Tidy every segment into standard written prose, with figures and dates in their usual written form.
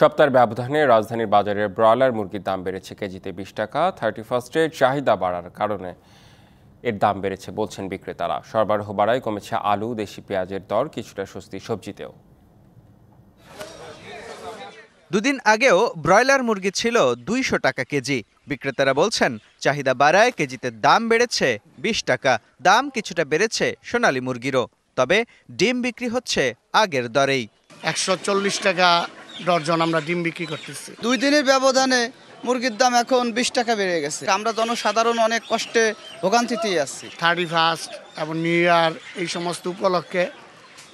সপ্তাহের ব্যবধানে রাজধানীর বাজারে ব্রয়লার মুরগির দাম বেড়েছে কেজিতে 20 টাকা। 31-এ চাহিদা বাড়ার কারণে এর দাম বেড়েছে বলছেন বিক্রেতারা। সরবরাহ বাড়ায় কমেছে আলু, দেশি পেঁয়াজের দর, কিছুটা স্বস্তি সবজিতেও। দুদিন আগেও ব্রয়লার মুরগি ছিল 200 টাকা কেজি। বিক্রেতারা বলছেন চাহিদা বাড়ায় কেজিতে দাম বেড়েছে 20 টাকা। দাম কিছুটা বেড়েছে সোনালী মুরগিরও, তবে ডিম বিক্রি হচ্ছে আগের দরেই। 140 টাকা ডর্জন আমরা ডিম বিক্রি করতেছি। 2 দিনের ব্যবধানে মুরগির দাম এখন 20 টাকা বেড়ে গেছে। আমরা জনসাধারণ অনেক কষ্টে ভোগান্তিতেই আছি। 31 এবং নিউ ইয়ার এই সমস্ত উপলক্ষে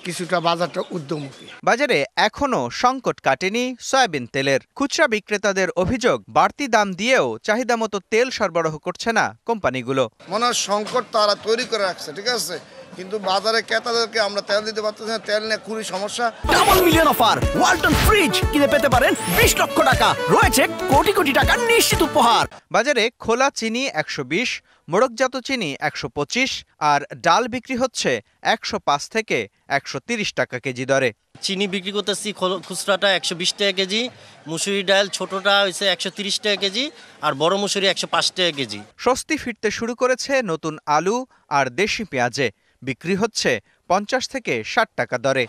কিছুটা বাজারটা ঊর্ধ্বমুখী। বাজারে এখনো সংকট কাটেনি সয়াবিন তেলের। খুচরা বিক্রেতাদের অভিযোগ, বাড়তি দাম দিয়েও চাহিদা মতো তেল সরবরাহ করছে না কোম্পানিগুলো। মনে হয় সংকট তারা তৈরি করে রাখছে, ঠিক আছে, কিন্তু বাজারে ক্রেতাদেরকে আমরা তেল দিতে পারতেছি না। তেল নিয়ে খুবই সমস্যা। Double million offer, Walton fridge কিনে পেতে পারেন 20 লক্ষ টাকা, রয়েছে কোটি কোটি টাকার নিশ্চিত উপহার। বাজারে খোলা চিনি 120, মোড়কজাত চিনি 125, আর ডাল বিক্রি হচ্ছে 105 থেকে 130 টাকা কেজি দরে। চিনি বিক্রি করতেছি খুচরাটা 120 টাকা কেজি, মুসুরি ডাল ছোটটা হয়েছে 130 টাকা কেজি, আর বড় মুসুরি 105 টাকা কেজি। স্বস্তি ফিরতে শুরু করেছে নতুন আলু আর দেশি পেঁয়াজে। বিক্রি হচ্ছে 50 থেকে 60 টাকা দরে।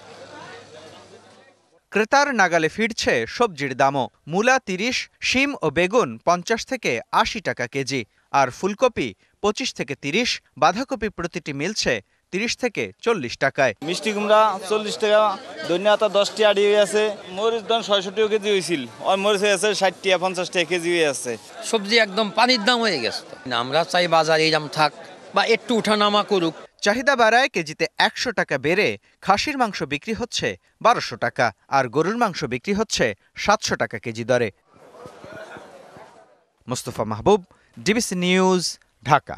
ক্রেতার নাগালে ফিরছে সবজির দামও। মূলা 30, শিম ও বেগুন 50 থেকে 80 টাকা কেজি, আর ফুলকপি 25 থেকে 30, বাঁধাকপি প্রতিটি মিলছে 30 থেকে 40 টাকায়। মিষ্টি কুমড়া 40 টাকা, ধনিয়া পাতা 10 টাকা আড়ি হয়ে আছে, মরিচ দাম 600 টাকা কেজি হয়েছিল, আর মরিচ হয়ে আছে 60 টাকা 50 টাকা কেজি হয়ে আছে। সবজি একদম পানির দাম হয়ে গেছে। আমরা চাই বাজার এই দাম থাক বা একটু উঠানামা করুক। চাহিদা বাড়ায় কেজিতে 100 টাকা বেড়ে খাসির মাংস বিক্রি হচ্ছে 1200 টাকা, আর গরুর মাংস বিক্রি হচ্ছে 700 টাকা কেজি দরে। মোস্তফা মাহবুব, ডিবিসি নিউজ, ঢাকা।